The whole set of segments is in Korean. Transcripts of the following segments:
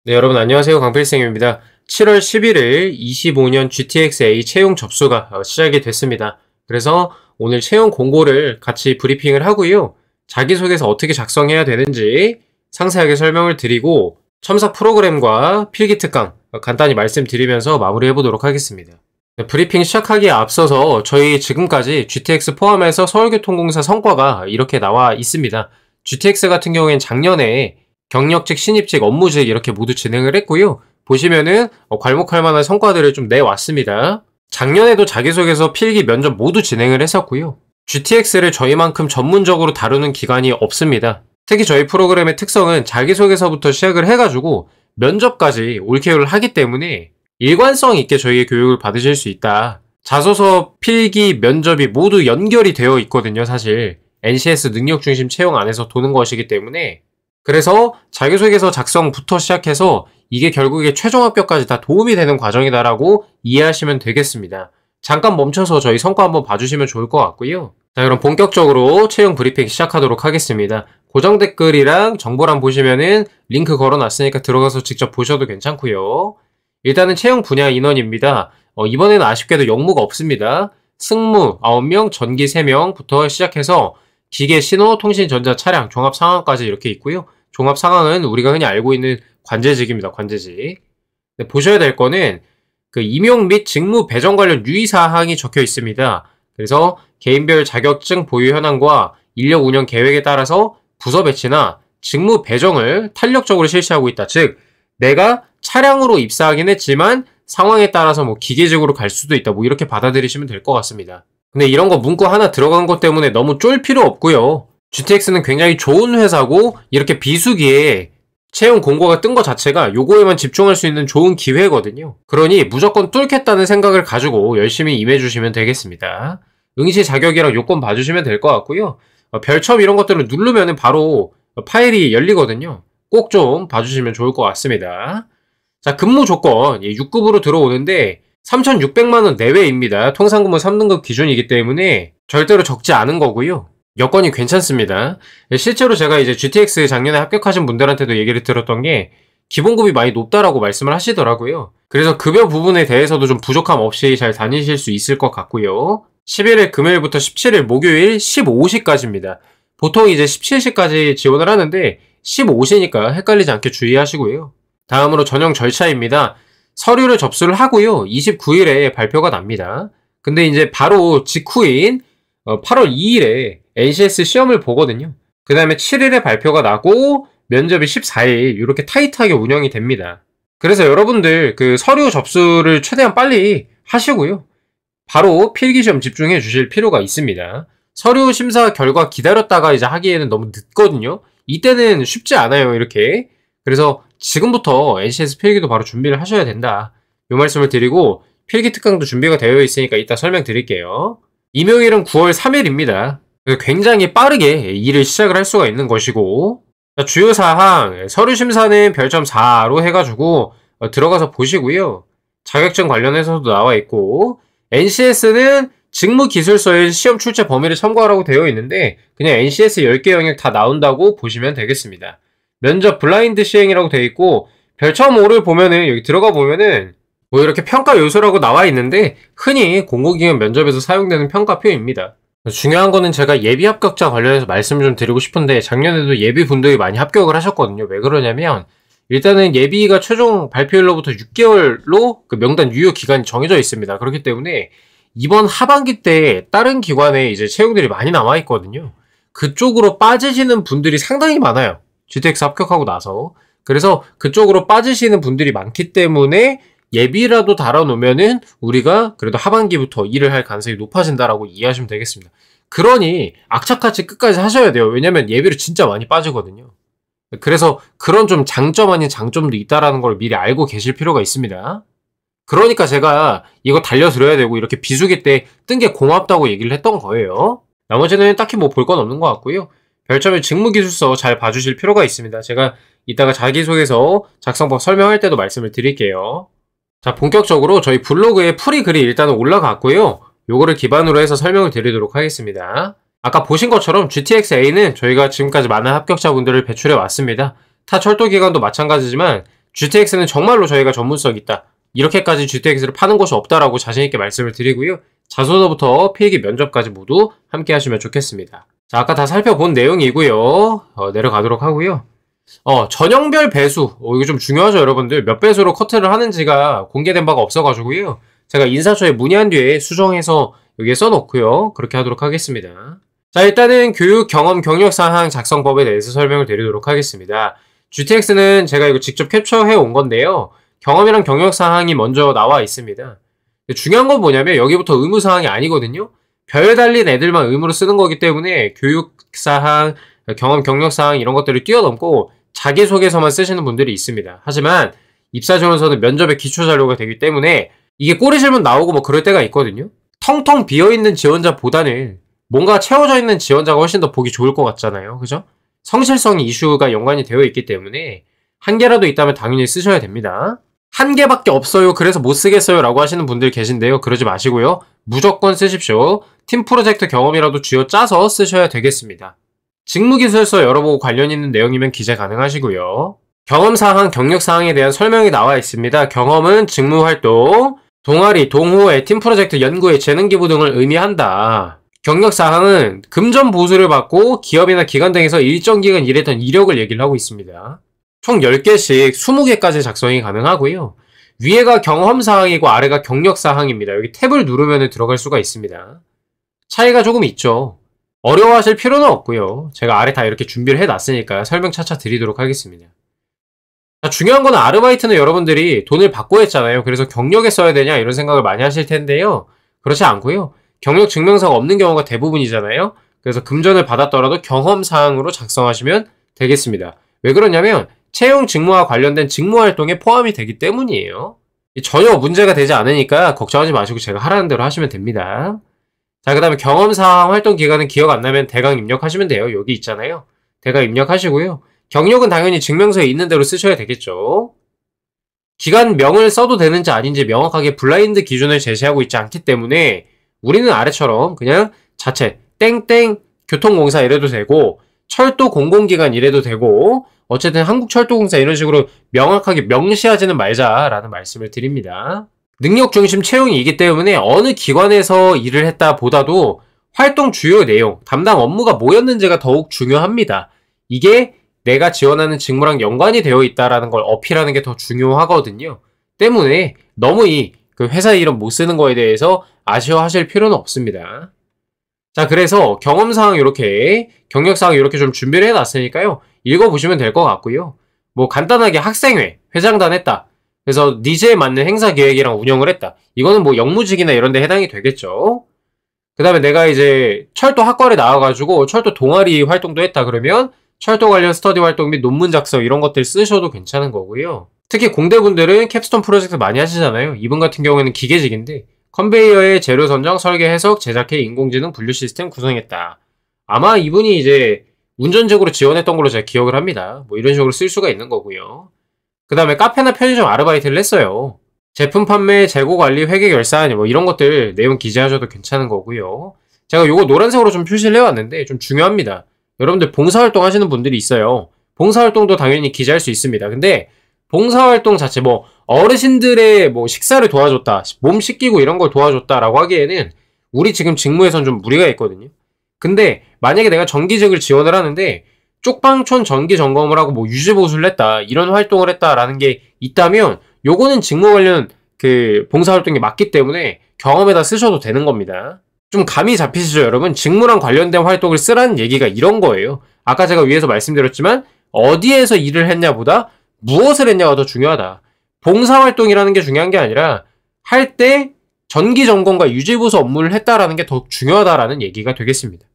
네, 여러분 안녕하세요. 강필생입니다. 7월 11일 25년 GTX-A 채용 접수가 시작이 됐습니다. 그래서 오늘 채용 공고를 같이 브리핑을 하고요. 자기소개서 어떻게 작성해야 되는지 상세하게 설명을 드리고 첨삭 프로그램과 필기 특강 간단히 말씀드리면서 마무리해 보도록 하겠습니다. 네, 브리핑 시작하기에 앞서서 저희 지금까지 GTX 포함해서 서울교통공사 성과가 이렇게 나와 있습니다. GTX 같은 경우에는 작년에 경력직, 신입직, 업무직 이렇게 모두 진행을 했고요. 보시면은 괄목할 만한 성과들을 좀 내왔습니다. 작년에도 자기소개서, 필기, 면접 모두 진행을 했었고요. GTX를 저희만큼 전문적으로 다루는 기관이 없습니다. 특히 저희 프로그램의 특성은 자기소개서부터 시작을 해가지고 면접까지 올케어를 하기 때문에 일관성 있게 저희의 교육을 받으실 수 있다. 자소서, 필기, 면접이 모두 연결이 되어 있거든요, 사실. NCS 능력중심 채용 안에서 도는 것이기 때문에. 그래서 자기소개서 작성부터 시작해서 이게 결국에 최종 합격까지 다 도움이 되는 과정이다라고 이해하시면 되겠습니다. 잠깐 멈춰서 저희 성과 한번 봐주시면 좋을 것 같고요. 자, 그럼 본격적으로 채용 브리핑 시작하도록 하겠습니다. 고정 댓글이랑 정보欄 보시면은 링크 걸어놨으니까 들어가서 직접 보셔도 괜찮고요. 일단은 채용 분야 인원입니다. 이번에는 아쉽게도 영무가 없습니다. 승무 9명, 전기 3명부터 시작해서 기계, 신호, 통신, 전자, 차량, 종합 상황까지 이렇게 있고요. 종합 상황은 우리가 흔히 알고 있는 관제직입니다. 관제직. 보셔야 될 거는 그 임용 및 직무 배정 관련 유의사항이 적혀 있습니다. 그래서 개인별 자격증 보유 현황과 인력 운영 계획에 따라서 부서 배치나 직무 배정을 탄력적으로 실시하고 있다. 즉, 내가 차량으로 입사하긴 했지만 상황에 따라서 뭐 기계직으로 갈 수도 있다. 뭐 이렇게 받아들이시면 될 것 같습니다. 근데 이런 거 문구 하나 들어간 것 때문에 너무 쫄 필요 없고요. GTX는 굉장히 좋은 회사고 이렇게 비수기에 채용 공고가 뜬 것 자체가 요거에만 집중할 수 있는 좋은 기회거든요. 그러니 무조건 뚫겠다는 생각을 가지고 열심히 임해주시면 되겠습니다. 응시 자격이랑 요건 봐주시면 될 것 같고요. 별첨 이런 것들을 누르면 바로 파일이 열리거든요. 꼭 좀 봐주시면 좋을 것 같습니다. 자, 근무 조건 6급으로 들어오는데 3,600만원 내외입니다. 통상근무 3등급 기준이기 때문에 절대로 적지 않은 거고요. 여건이 괜찮습니다. 실제로 제가 이제 GTX 작년에 합격하신 분들한테도 얘기를 들었던 게 기본급이 많이 높다라고 말씀을 하시더라고요. 그래서 급여 부분에 대해서도 좀 부족함 없이 잘 다니실 수 있을 것 같고요. 11일 금요일부터 17일 목요일 15시까지입니다. 보통 이제 17시까지 지원을 하는데 15시니까 헷갈리지 않게 주의하시고요. 다음으로 전형 절차입니다. 서류를 접수를 하고요. 29일에 발표가 납니다. 근데 이제 바로 직후인 8월 2일에 NCS 시험을 보거든요. 그 다음에 7일에 발표가 나고 면접이 14일 이렇게 타이트하게 운영이 됩니다. 그래서 여러분들 그 서류 접수를 최대한 빨리 하시고요. 바로 필기시험 집중해 주실 필요가 있습니다. 서류 심사 결과 기다렸다가 이제 하기에는 너무 늦거든요. 이때는 쉽지 않아요, 이렇게. 그래서 지금부터 NCS 필기도 바로 준비를 하셔야 된다. 이 말씀을 드리고 필기 특강도 준비가 되어 있으니까 이따 설명드릴게요. 임용일은 9월 3일입니다. 굉장히 빠르게 일을 시작을 할 수가 있는 것이고 주요 사항, 서류 심사는 별점 4로 해가지고 들어가서 보시고요. 자격증 관련해서도 나와 있고 NCS는 직무기술서의 시험 출제 범위를 참고하라고 되어 있는데 그냥 NCS 10개 영역 다 나온다고 보시면 되겠습니다. 면접 블라인드 시행이라고 되어 있고 별점 5를 보면은 여기 들어가 보면은 뭐 이렇게 평가 요소라고 나와 있는데 흔히 공고기관 면접에서 사용되는 평가표입니다. 중요한 거는 제가 예비 합격자 관련해서 말씀을 좀 드리고 싶은데 작년에도 예비 분들이 많이 합격을 하셨거든요. 왜 그러냐면 일단은 예비가 최종 발표일로부터 6개월로 그 명단 유효 기간이 정해져 있습니다. 그렇기 때문에 이번 하반기 때 다른 기관에 이제 채용들이 많이 남아 있거든요. 그쪽으로 빠지시는 분들이 상당히 많아요. GTX 합격하고 나서. 그래서 그쪽으로 빠지시는 분들이 많기 때문에 예비라도 달아놓으면은 우리가 그래도 하반기부터 일을 할 가능성이 높아진다라고 이해하시면 되겠습니다. 그러니 악착같이 끝까지 하셔야 돼요. 왜냐면 예비를 진짜 많이 빠지거든요. 그래서 그런 좀 장점 아닌 장점도 있다라는 걸 미리 알고 계실 필요가 있습니다. 그러니까 제가 이거 달려드려야 되고 이렇게 비수기 때 뜬 게 고맙다고 얘기를 했던 거예요. 나머지는 딱히 뭐 볼 건 없는 것 같고요. 별점의 직무기술서 잘 봐주실 필요가 있습니다. 제가 이따가 자기소개서 작성법 설명할 때도 말씀을 드릴게요. 자, 본격적으로 저희 블로그에 풀이 글이 일단은 올라갔고요. 요거를 기반으로 해서 설명을 드리도록 하겠습니다. 아까 보신 것처럼 GTX-A는 저희가 지금까지 많은 합격자분들을 배출해 왔습니다. 타 철도기관도 마찬가지지만 GTX는 정말로 저희가 전문성 있다. 이렇게까지 GTX를 파는 곳이 없다라고 자신있게 말씀을 드리고요. 자소서부터 필기 면접까지 모두 함께 하시면 좋겠습니다. 자, 아까 다 살펴본 내용이고요. 내려가도록 하고요. 전형별 배수. 이거 좀 중요하죠, 여러분들. 몇 배수로 커트를 하는지가 공개된 바가 없어가지고요. 제가 인사처에 문의한 뒤에 수정해서 여기에 써놓고요. 그렇게 하도록 하겠습니다. 자, 일단은 교육 경험 경력사항 작성법에 대해서 설명을 드리도록 하겠습니다. GTX는 제가 이거 직접 캡처해 온 건데요. 경험이랑 경력사항이 먼저 나와 있습니다. 중요한 건 뭐냐면 여기부터 의무사항이 아니거든요. 별 달린 애들만 의무로 쓰는 거기 때문에 교육사항, 경험 경력사항 이런 것들을 뛰어넘고 자기소개서만 쓰시는 분들이 있습니다. 하지만 입사지원서는 면접의 기초자료가 되기 때문에 이게 꼬리 질문 나오고 뭐 그럴 때가 있거든요. 텅텅 비어있는 지원자보다는 뭔가 채워져 있는 지원자가 훨씬 더 보기 좋을 것 같잖아요. 그죠? 성실성 이슈가 연관이 되어 있기 때문에 한 개라도 있다면 당연히 쓰셔야 됩니다. 한 개밖에 없어요. 그래서 못 쓰겠어요. 라고 하시는 분들 계신데요. 그러지 마시고요. 무조건 쓰십시오. 팀 프로젝트 경험이라도 쥐어짜서 쓰셔야 되겠습니다. 직무기술서 열어보고 관련 있는 내용이면 기재 가능하시고요. 경험사항, 경력사항에 대한 설명이 나와 있습니다. 경험은 직무활동, 동아리, 동호회, 팀 프로젝트, 연구회, 재능기부 등을 의미한다. 경력사항은 금전 보수를 받고 기업이나 기관 등에서 일정 기간 일했던 이력을 얘기를 하고 있습니다. 총 10개씩 20개까지 작성이 가능하고요. 위에가 경험사항이고 아래가 경력사항입니다. 여기 탭을 누르면 들어갈 수가 있습니다. 차이가 조금 있죠. 어려워하실 필요는 없고요. 제가 아래 다 이렇게 준비를 해놨으니까 설명 차차 드리도록 하겠습니다. 자, 중요한 건 아르바이트는 여러분들이 돈을 받고 했잖아요. 그래서 경력에 써야 되냐 이런 생각을 많이 하실 텐데요. 그렇지 않고요. 경력 증명서가 없는 경우가 대부분이잖아요. 그래서 금전을 받았더라도 경험사항으로 작성하시면 되겠습니다. 왜 그러냐면 채용 직무와 관련된 직무활동에 포함이 되기 때문이에요. 전혀 문제가 되지 않으니까 걱정하지 마시고 제가 하라는 대로 하시면 됩니다. 자, 그 다음에 경험사항 활동 기간은 기억 안 나면 대강 입력하시면 돼요. 여기 있잖아요. 대강 입력하시고요. 경력은 당연히 증명서에 있는 대로 쓰셔야 되겠죠. 기간명을 써도 되는지 아닌지 명확하게 블라인드 기준을 제시하고 있지 않기 때문에 우리는 아래처럼 그냥 자체 땡땡 교통공사 이래도 되고 철도 공공기관 이래도 되고 어쨌든 한국철도공사 이런 식으로 명확하게 명시하지는 말자라는 말씀을 드립니다. 능력중심 채용이기 때문에 어느 기관에서 일을 했다 보다도 활동 주요 내용, 담당 업무가 뭐였는지가 더욱 중요합니다. 이게 내가 지원하는 직무랑 연관이 되어 있다는 걸 어필하는 게 더 중요하거든요. 때문에 너무 그 회사 이름 못 쓰는 거에 대해서 아쉬워하실 필요는 없습니다. 자, 그래서 경험사항 이렇게, 경력사항 이렇게 좀 준비를 해놨으니까요. 읽어보시면 될 것 같고요. 뭐 간단하게 학생회, 회장단 했다. 그래서 니즈에 맞는 행사 기획이랑 운영을 했다. 이거는 뭐 영무직이나 이런 데 해당이 되겠죠. 그 다음에 내가 이제 철도 학과에 나와가지고 철도 동아리 활동도 했다 그러면 철도 관련 스터디 활동 및 논문 작성 이런 것들 쓰셔도 괜찮은 거고요. 특히 공대분들은 캡스톤 프로젝트 많이 하시잖아요. 이분 같은 경우에는 기계직인데 컨베이어의 재료 선정, 설계, 해석, 제작해 인공지능 분류 시스템 구성했다. 아마 이분이 이제 운전직으로 지원했던 걸로 제가 기억을 합니다. 뭐 이런 식으로 쓸 수가 있는 거고요. 그 다음에 카페나 편의점 아르바이트를 했어요. 제품 판매, 재고 관리, 회계 결산 뭐 이런 것들 내용 기재하셔도 괜찮은 거고요. 제가 요거 노란색으로 좀 표시를 해왔는데 좀 중요합니다. 여러분들 봉사활동 하시는 분들이 있어요. 봉사활동도 당연히 기재할 수 있습니다. 근데 봉사활동 자체 뭐 어르신들의 뭐 식사를 도와줬다, 몸 씻기고 이런 걸 도와줬다라고 하기에는 우리 지금 직무에선 좀 무리가 있거든요. 근데 만약에 내가 정기직을 지원을 하는데 쪽방촌 정기 점검을 하고 뭐 유지보수를 했다, 이런 활동을 했다라는 게 있다면 요거는 직무 관련 그 봉사활동이 맞기 때문에 경험에다 쓰셔도 되는 겁니다. 좀 감이 잡히시죠, 여러분? 직무랑 관련된 활동을 쓰라는 얘기가 이런 거예요. 아까 제가 위에서 말씀드렸지만 어디에서 일을 했냐보다 무엇을 했냐가 더 중요하다. 봉사활동이라는 게 중요한 게 아니라 할 때 전기점검과 유지보수 업무를 했다라는 게 더 중요하다라는 얘기가 되겠습니다.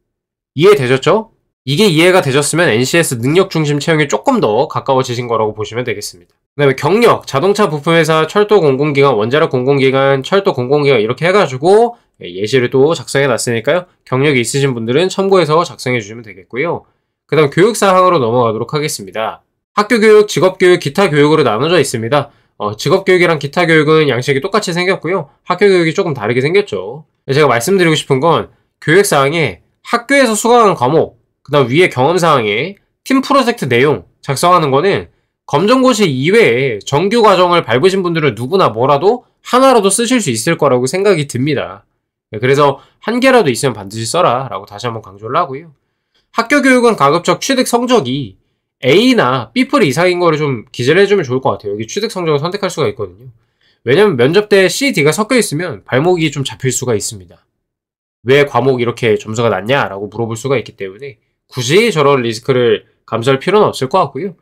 이해되셨죠? 이게 이해가 되셨으면 NCS 능력중심 채용이 조금 더 가까워지신 거라고 보시면 되겠습니다. 그 다음에 경력, 자동차 부품회사, 철도 공공기관, 원자력 공공기관, 철도 공공기관 이렇게 해가지고 예시를 또 작성해 놨으니까요. 경력이 있으신 분들은 참고해서 작성해 주시면 되겠고요. 그 다음 교육사항으로 넘어가도록 하겠습니다. 학교교육, 직업교육, 기타 교육으로 나눠져 있습니다. 직업교육이랑 기타 교육은 양식이 똑같이 생겼고요. 학교교육이 조금 다르게 생겼죠. 제가 말씀드리고 싶은 건 교육사항에 학교에서 수강한 과목, 그 다음 위에 경험사항에 팀 프로젝트 내용 작성하는 거는 검정고시 이외에 정규 과정을 밟으신 분들은 누구나 뭐라도 하나라도 쓰실 수 있을 거라고 생각이 듭니다. 그래서 한 개라도 있으면 반드시 써라 라고 다시 한번 강조를 하고요. 학교 교육은 가급적 취득 성적이 A나 B플 이상인 거를 좀 기재를 해주면 좋을 것 같아요. 여기 취득 성적을 선택할 수가 있거든요. 왜냐면 면접 때 C, D가 섞여 있으면 발목이 좀 잡힐 수가 있습니다. 왜 과목이 이렇게 점수가 낮냐라고 물어볼 수가 있기 때문에 굳이 저런 리스크를 감수할 필요는 없을 것 같고요.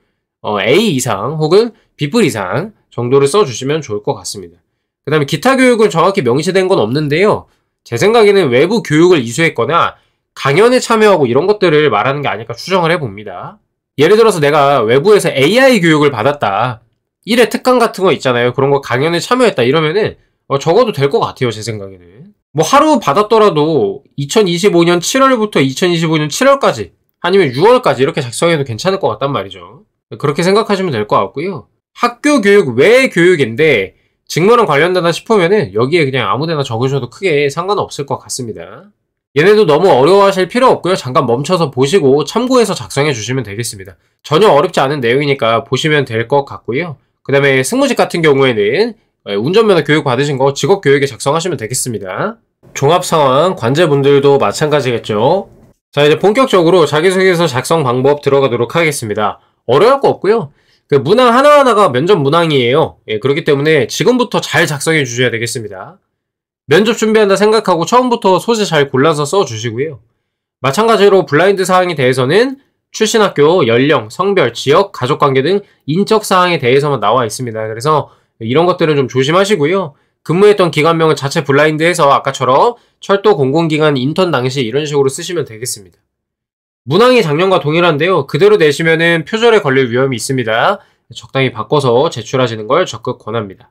A 이상 혹은 B플 이상 정도를 써주시면 좋을 것 같습니다. 그 다음에 기타 교육은 정확히 명시된 건 없는데요. 제 생각에는 외부 교육을 이수했거나 강연에 참여하고 이런 것들을 말하는 게 아닐까 추정을 해봅니다. 예를 들어서 내가 외부에서 AI 교육을 받았다. 1회 특강 같은 거 있잖아요. 그런 거 강연에 참여했다 이러면은 적어도 될 것 같아요. 제 생각에는. 뭐 하루 받았더라도 2025년 7월부터 2025년 7월까지 아니면 6월까지 이렇게 작성해도 괜찮을 것 같단 말이죠. 그렇게 생각하시면 될 것 같고요. 학교 교육 외 교육인데 직무랑 관련되나 싶으면은 여기에 그냥 아무데나 적으셔도 크게 상관은 없을 것 같습니다. 얘네도 너무 어려워하실 필요 없고요. 잠깐 멈춰서 보시고 참고해서 작성해 주시면 되겠습니다. 전혀 어렵지 않은 내용이니까 보시면 될 것 같고요. 그 다음에 승무직 같은 경우에는 운전면허 교육 받으신 거 직업교육에 작성하시면 되겠습니다. 종합상황 관제분들도 마찬가지겠죠. 자, 이제 본격적으로 자기소개서 작성 방법 들어가도록 하겠습니다. 어려울 거 없고요. 그 문항 하나하나가 면접 문항이에요. 그렇기 때문에 지금부터 잘 작성해 주셔야 되겠습니다. 면접 준비한다 생각하고 처음부터 소재 잘 골라서 써주시고요. 마찬가지로 블라인드 사항에 대해서는 출신 학교, 연령, 성별, 지역, 가족관계 등 인적 사항에 대해서만 나와 있습니다. 그래서 이런 것들은 좀 조심하시고요. 근무했던 기관명은 자체 블라인드해서 아까처럼 철도 공공기관 인턴 당시 이런 식으로 쓰시면 되겠습니다. 문항이 작년과 동일한데요. 그대로 내시면은 표절에 걸릴 위험이 있습니다. 적당히 바꿔서 제출하시는 걸 적극 권합니다.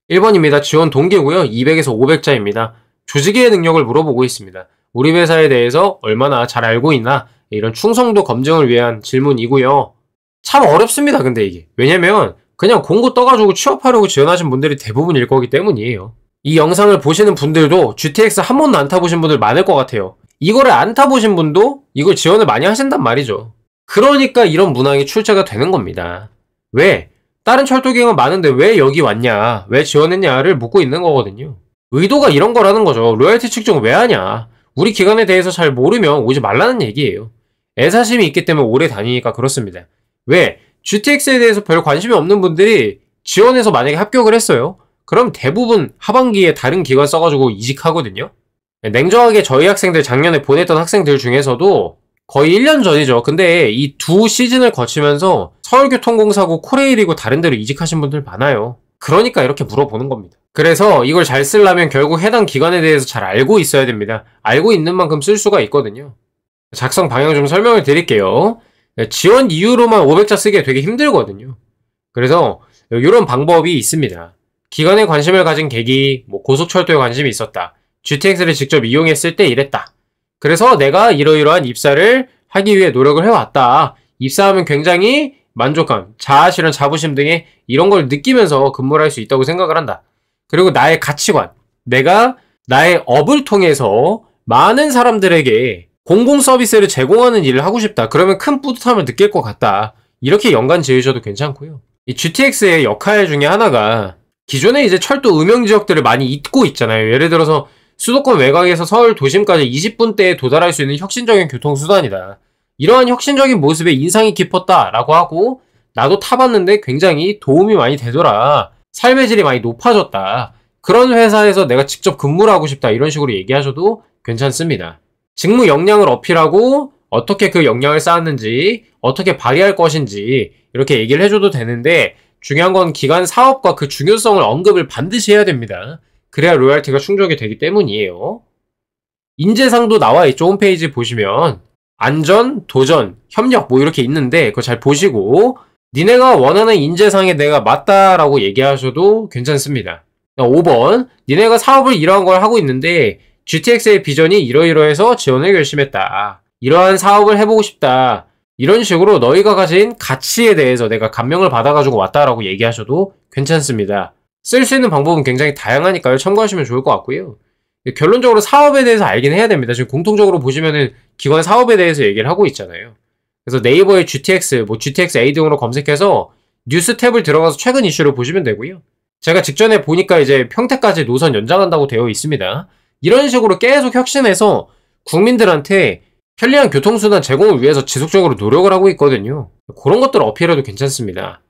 1번입니다. 지원 동기고요. 200에서 500자입니다. 조직의 능력을 물어보고 있습니다. 우리 회사에 대해서 얼마나 잘 알고 있나 이런 충성도 검증을 위한 질문이고요. 참 어렵습니다. 근데 이게 왜냐면 그냥 공고 떠가지고 취업하려고 지원하신 분들이 대부분일 거기 때문이에요. 이 영상을 보시는 분들도 GTX 한 번도 안 타보신 분들 많을 것 같아요. 이거를 안 타보신 분도 이걸 지원을 많이 하신단 말이죠. 그러니까 이런 문항이 출제가 되는 겁니다. 왜? 다른 철도기관 많은데 왜 여기 왔냐, 왜 지원했냐를 묻고 있는 거거든요. 의도가 이런 거라는 거죠. 로열티 측정 왜 하냐, 우리 기관에 대해서 잘 모르면 오지 말라는 얘기예요. 애사심이 있기 때문에 오래 다니니까 그렇습니다. 왜? GTX에 대해서 별 관심이 없는 분들이 지원해서 만약에 합격을 했어요. 그럼 대부분 하반기에 다른 기관 써가지고 이직하거든요. 냉정하게 저희 학생들 작년에 보냈던 학생들 중에서도 거의 1년 전이죠. 근데 이 두 시즌을 거치면서 서울교통공사고 코레일이고 다른 데로 이직하신 분들 많아요. 그러니까 이렇게 물어보는 겁니다. 그래서 이걸 잘 쓰려면 결국 해당 기관에 대해서 잘 알고 있어야 됩니다. 알고 있는 만큼 쓸 수가 있거든요. 작성 방향 좀 설명을 드릴게요. 지원 이유로만 500자 쓰기가 되게 힘들거든요. 그래서 이런 방법이 있습니다. 기관에 관심을 가진 계기, 고속철도에 관심이 있었다. GTX를 직접 이용했을 때 이랬다. 그래서 내가 이러이러한 입사를 하기 위해 노력을 해왔다. 입사하면 굉장히 만족감, 자아실현, 자부심 등의 이런 걸 느끼면서 근무를 할 수 있다고 생각을 한다. 그리고 나의 가치관, 내가 나의 업을 통해서 많은 사람들에게 공공 서비스를 제공하는 일을 하고 싶다. 그러면 큰 뿌듯함을 느낄 것 같다. 이렇게 연관 지으셔도 괜찮고요. 이 GTX의 역할 중에 하나가 기존에 이제 철도 음영 지역들을 많이 잇고 있잖아요. 예를 들어서 수도권 외곽에서 서울 도심까지 20분대에 도달할 수 있는 혁신적인 교통수단이다. 이러한 혁신적인 모습에 인상이 깊었다라고 하고 나도 타봤는데 굉장히 도움이 많이 되더라. 삶의 질이 많이 높아졌다. 그런 회사에서 내가 직접 근무를 하고 싶다. 이런 식으로 얘기하셔도 괜찮습니다. 직무 역량을 어필하고 어떻게 그 역량을 쌓았는지 어떻게 발휘할 것인지 이렇게 얘기를 해줘도 되는데 중요한 건 기관 사업과 그 중요성을 언급을 반드시 해야 됩니다. 그래야 로열티가 충족이 되기 때문이에요. 인재상도 나와 있죠. 홈페이지 보시면 안전, 도전, 협력 이렇게 있는데 그거 잘 보시고 니네가 원하는 인재상에 내가 맞다라고 얘기하셔도 괜찮습니다. 5번 니네가 사업을 이러한 걸 하고 있는데 GTX의 비전이 이러이러해서 지원을 결심했다. 이러한 사업을 해보고 싶다. 이런 식으로 너희가 가진 가치에 대해서 내가 감명을 받아가지고 왔다라고 얘기하셔도 괜찮습니다. 쓸 수 있는 방법은 굉장히 다양하니까요. 참고하시면 좋을 것 같고요. 결론적으로 사업에 대해서 알긴 해야 됩니다. 지금 공통적으로 보시면은 기관 사업에 대해서 얘기를 하고 있잖아요. 그래서 네이버에 GTX, GTX A 등으로 검색해서 뉴스 탭을 들어가서 최근 이슈를 보시면 되고요. 제가 직전에 보니까 이제 평택까지 노선 연장한다고 되어 있습니다. 이런 식으로 계속 혁신해서 국민들한테 편리한 교통수단 제공을 위해서 지속적으로 노력을 하고 있거든요. 그런 것들을 어필해도 괜찮습니다.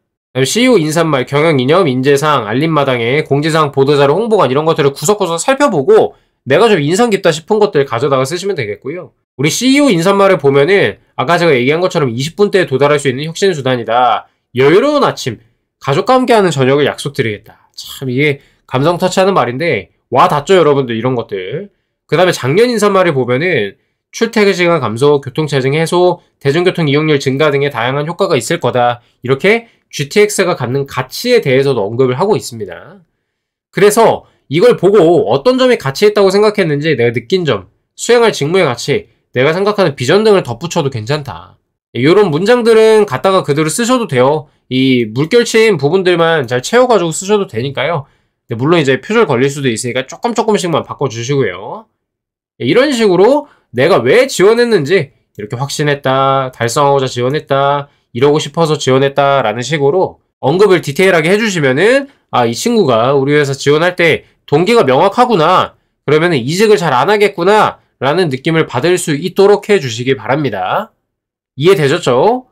CEO 인사말, 경영이념, 인재사항, 알림마당에 공지사항, 보도자료, 홍보관 이런 것들을 구석구석 살펴보고 내가 좀 인상 깊다 싶은 것들 가져다가 쓰시면 되겠고요. 우리 CEO 인사말을 보면은 아까 제가 얘기한 것처럼 20분대에 도달할 수 있는 혁신수단이다. 여유로운 아침, 가족과 함께하는 저녁을 약속드리겠다. 참 이게 감성 터치하는 말인데 와 닿죠 여러분들 이런 것들. 그 다음에 작년 인사말을 보면은 출퇴근 시간 감소, 교통체증 해소, 대중교통 이용률 증가 등의 다양한 효과가 있을 거다. 이렇게 GTX가 갖는 가치에 대해서도 언급을 하고 있습니다. 그래서 이걸 보고 어떤 점이 가치 있다고 생각했는지 내가 느낀 점, 수행할 직무의 가치, 내가 생각하는 비전 등을 덧붙여도 괜찮다. 이런 문장들은 갖다가 그대로 쓰셔도 돼요. 이 물결친 부분들만 잘 채워가지고 쓰셔도 되니까요. 물론 이제 표절 걸릴 수도 있으니까 조금씩만 바꿔주시고요. 이런 식으로 내가 왜 지원했는지 이렇게 확신했다, 달성하고자 지원했다, 이러고 싶어서 지원했다 라는 식으로 언급을 디테일하게 해주시면은 아, 이 친구가 우리 회사 지원할 때 동기가 명확하구나, 그러면은 이직을 잘 안 하겠구나 라는 느낌을 받을 수 있도록 해주시기 바랍니다. 이해되셨죠?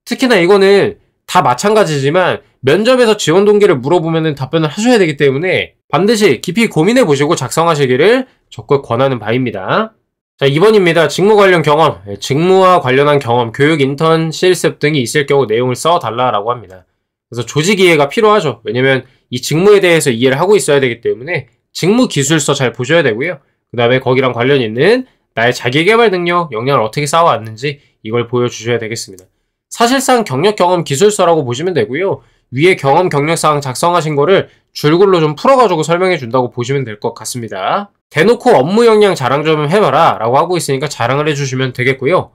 특히나 이거는 다 마찬가지지만 면접에서 지원 동기를 물어보면은 답변을 하셔야 되기 때문에 반드시 깊이 고민해 보시고 작성하시기를 적극 권하는 바입니다. 자, 2번입니다. 직무 관련 경험, 직무와 관련한 경험, 교육, 인턴, 실습 등이 있을 경우 내용을 써달라라고 합니다. 그래서 조직 이해가 필요하죠. 왜냐면 이 직무에 대해서 이해를 하고 있어야 되기 때문에 직무 기술서 잘 보셔야 되고요. 그 다음에 거기랑 관련 있는 나의 자기개발 능력, 역량을 어떻게 쌓아왔는지 이걸 보여주셔야 되겠습니다. 사실상 경력, 경험, 기술서라고 보시면 되고요. 위에 경험, 경력사항 작성하신 거를 줄글로 좀 풀어가지고 설명해 준다고 보시면 될 것 같습니다. 대놓고 업무 역량 자랑 좀 해봐라 라고 하고 있으니까 자랑을 해주시면 되겠고요.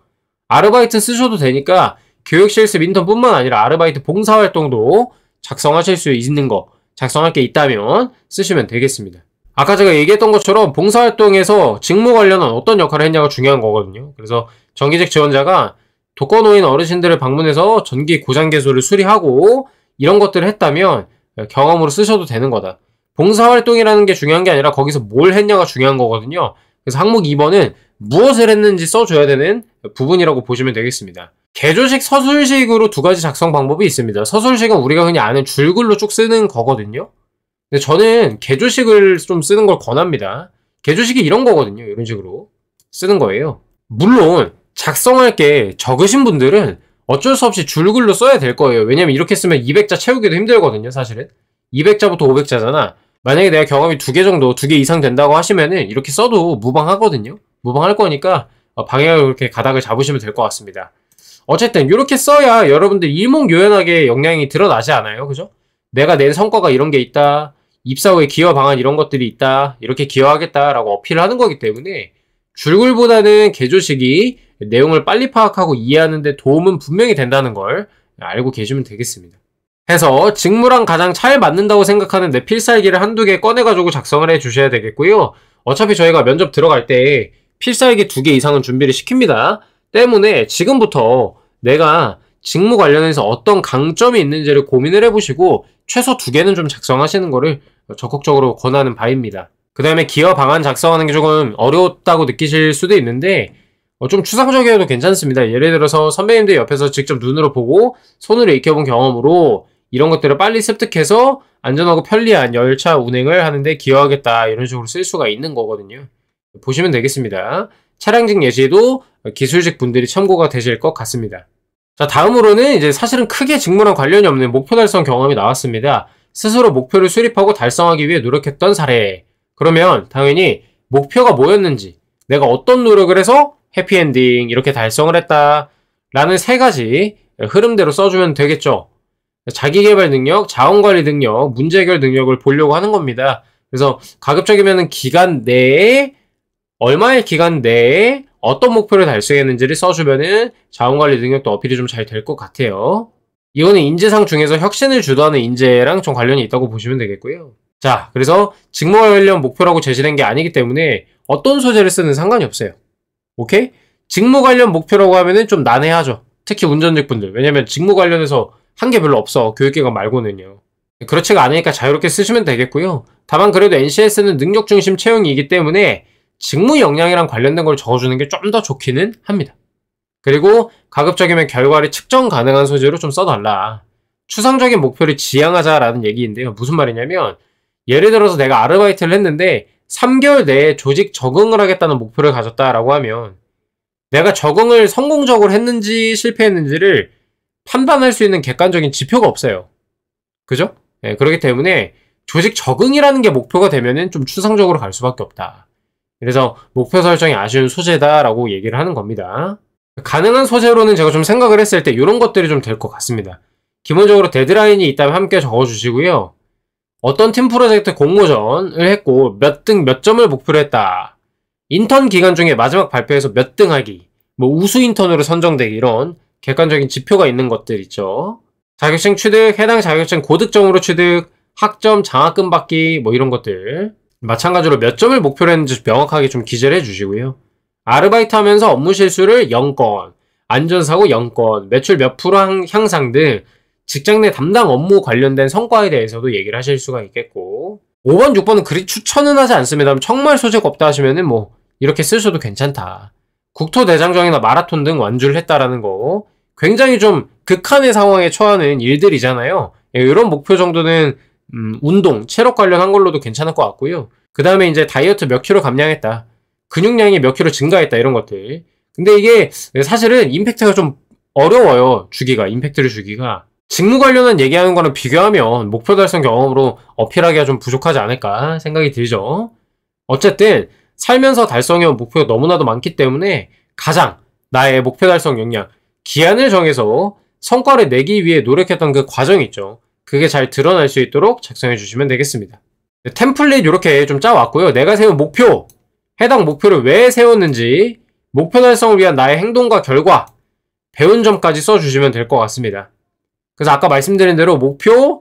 아르바이트 쓰셔도 되니까 교육, 실습, 인턴 뿐만 아니라 아르바이트 봉사활동도 작성하실 수 있는 거, 작성할 게 있다면 쓰시면 되겠습니다. 아까 제가 얘기했던 것처럼 봉사활동에서 직무 관련한 어떤 역할을 했냐가 중요한 거거든요. 그래서 정기직 지원자가 독거노인 어르신들을 방문해서 전기 고장 개소를 수리하고 이런 것들을 했다면 경험으로 쓰셔도 되는 거다. 봉사활동이라는 게 중요한 게 아니라 거기서 뭘 했냐가 중요한 거거든요. 그래서 항목 2번은 무엇을 했는지 써줘야 되는 부분이라고 보시면 되겠습니다. 개조식, 서술식으로 두 가지 작성 방법이 있습니다. 서술식은 우리가 그냥 아는 줄글로 쭉 쓰는 거거든요. 근데 저는 개조식을 좀 쓰는 걸 권합니다. 개조식이 이런 거거든요. 이런 식으로 쓰는 거예요. 물론 작성할 게 적으신 분들은 어쩔 수 없이 줄글로 써야 될 거예요. 왜냐면 이렇게 쓰면 200자 채우기도 힘들거든요. 사실은 200자부터 500자잖아. 만약에 내가 경험이 2개 정도, 2개 이상 된다고 하시면은 이렇게 써도 무방하거든요. 무방할 거니까 방향을 그렇게 가닥을 잡으시면 될 것 같습니다. 어쨌든 이렇게 써야 여러분들 일목요연하게 역량이 드러나지 않아요? 그죠? 내가 낸 성과가 이런 게 있다, 입사 후에 기여 방안 이런 것들이 있다, 이렇게 기여하겠다라고 어필을 하는 거기 때문에 줄글보다는 개조식이 내용을 빨리 파악하고 이해하는 데 도움은 분명히 된다는 걸 알고 계시면 되겠습니다. 해서 직무랑 가장 잘 맞는다고 생각하는 내 필살기를 한두 개 꺼내가지고 작성을 해 주셔야 되겠고요. 어차피 저희가 면접 들어갈 때 필살기 2개 이상은 준비를 시킵니다. 때문에 지금부터 내가 직무 관련해서 어떤 강점이 있는지를 고민을 해보시고 최소 2개는 좀 작성하시는 거를 적극적으로 권하는 바입니다. 그 다음에 기여 방안 작성하는 게 조금 어려웠다고 느끼실 수도 있는데 좀 추상적이어도 괜찮습니다. 예를 들어서 선배님들 옆에서 직접 눈으로 보고 손으로 익혀본 경험으로 이런 것들을 빨리 습득해서 안전하고 편리한 열차 운행을 하는데 기여하겠다, 이런 식으로 쓸 수가 있는 거거든요. 보시면 되겠습니다. 차량직 예시도 기술직 분들이 참고가 되실 것 같습니다. 자, 다음으로는 이제 사실은 크게 직무랑 관련이 없는 목표 달성 경험이 나왔습니다. 스스로 목표를 수립하고 달성하기 위해 노력했던 사례. 그러면 당연히 목표가 뭐였는지, 내가 어떤 노력을 해서 해피엔딩 이렇게 달성을 했다 라는 3가지 흐름대로 써주면 되겠죠. 자기개발 능력, 자원관리 능력, 문제해결 능력을 보려고 하는 겁니다. 그래서 가급적이면 기간 내에, 얼마의 기간 내에 어떤 목표를 달성했는지를 써주면은 자원관리 능력도 어필이 좀 잘 될 것 같아요. 이거는 인재상 중에서 혁신을 주도하는 인재랑 좀 관련이 있다고 보시면 되겠고요. 자, 그래서 직무와 관련 목표라고 제시된 게 아니기 때문에 어떤 소재를 쓰는 상관이 없어요. 오케이? 직무 관련 목표라고 하면은 좀 난해하죠. 특히 운전직 분들. 왜냐면 직무 관련해서 한 게 별로 없어. 교육기관 말고는요. 그렇지가 않으니까 자유롭게 쓰시면 되겠고요. 다만 그래도 NCS는 능력 중심 채용이기 때문에 직무 역량이랑 관련된 걸 적어주는 게 좀 더 좋기는 합니다. 그리고 가급적이면 결과를 측정 가능한 소재로 좀 써달라. 추상적인 목표를 지향하자라는 얘기인데요. 무슨 말이냐면 예를 들어서 내가 아르바이트를 했는데 3개월 내에 조직 적응을 하겠다는 목표를 가졌다라고 하면 내가 적응을 성공적으로 했는지 실패했는지를 판단할 수 있는 객관적인 지표가 없어요. 그죠? 네, 그렇기 때문에 조직 적응이라는 게 목표가 되면은 좀 추상적으로 갈 수밖에 없다. 그래서 목표 설정이 아쉬운 소재다라고 얘기를 하는 겁니다. 가능한 소재로는 제가 좀 생각을 했을 때 이런 것들이 좀 될 것 같습니다. 기본적으로 데드라인이 있다면 함께 적어주시고요. 어떤 팀 프로젝트 공모전을 했고 몇 등 몇 점을 목표로 했다. 인턴 기간 중에 마지막 발표에서 몇 등 하기, 뭐 우수 인턴으로 선정되기 이런 객관적인 지표가 있는 것들 있죠. 자격증 취득, 해당 자격증 고득점으로 취득, 학점, 장학금 받기 뭐 이런 것들 마찬가지로 몇 점을 목표로 했는지 명확하게 좀 기재를 해주시고요. 아르바이트 하면서 업무 실수를 0건, 안전사고 0건, 매출 몇 프로 향상 등 직장 내 담당 업무 관련된 성과에 대해서도 얘기를 하실 수가 있겠고 5번, 6번은 그리 추천은 하지 않습니다. 정말 소재가 없다 하시면은 뭐 이렇게 쓰셔도 괜찮다. 국토대장정이나 마라톤 등 완주를 했다라는 거 굉장히 좀 극한의 상황에 처하는 일들이잖아요. 이런 목표 정도는 운동, 체력 관련한 걸로도 괜찮을 것 같고요. 그 다음에 이제 다이어트 몇 킬로 감량했다. 근육량이 몇 킬로 증가했다. 이런 것들. 근데 이게 사실은 임팩트가 좀 어려워요. 임팩트를 주기가. 직무 관련한 얘기하는 거랑 비교하면 목표 달성 경험으로 어필하기가 좀 부족하지 않을까 생각이 들죠. 어쨌든 살면서 달성해온 목표가 너무나도 많기 때문에 가장 나의 목표 달성 역량, 기한을 정해서 성과를 내기 위해 노력했던 그 과정이 있죠. 그게 잘 드러날 수 있도록 작성해 주시면 되겠습니다. 템플릿 이렇게 좀 짜왔고요. 내가 세운 목표, 해당 목표를 왜 세웠는지, 목표 달성을 위한 나의 행동과 결과, 배운 점까지 써주시면 될 것 같습니다. 그래서 아까 말씀드린 대로 목표,